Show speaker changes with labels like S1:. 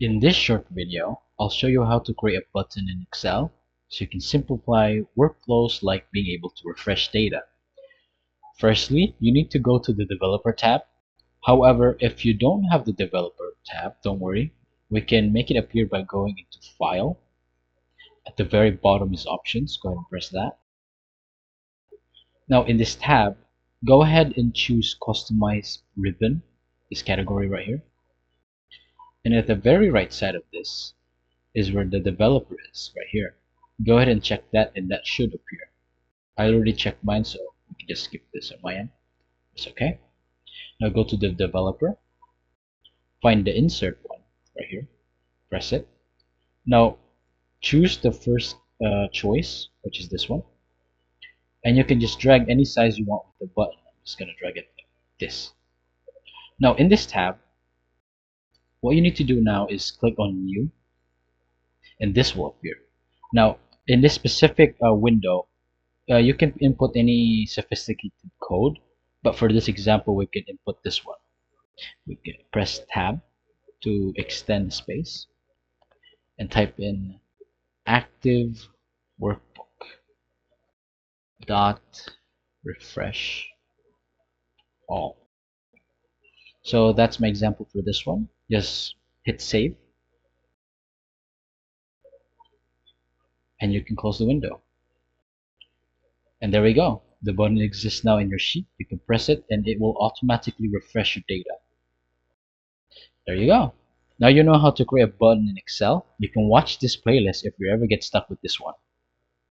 S1: In this short video, I'll show you how to create a button in Excel so you can simplify workflows like being able to refresh data. Firstly, you need to go to the Developer tab. However, if you don't have the Developer tab, don't worry. We can make it appear by going into File. At the very bottom is Options. Go ahead and press that. Now in this tab, go ahead and choose Customize Ribbon, this category right here. And at the very right side of this is where the developer is, right here. Go ahead and check that, and that should appear. I already checked mine, so we can just skip this on my end. It's okay. Now go to the developer, find the insert one right here, press it. Now choose the first choice, which is this one, and you can just drag any size you want with the button. I'm just gonna drag it like this. Now in this tab, what you need to do now is click on New, and this will appear. Now in this specific window, you can input any sophisticated code, but for this example, we can input this one. We can press Tab to extend the space and type in active workbook dot refresh all. So that's my example for this one. Just hit save and you can close the window. And there we go. The button exists now in your sheet. You can press it and it will automatically refresh your data. There you go. Now you know how to create a button in Excel. You can watch this playlist if you ever get stuck with this one.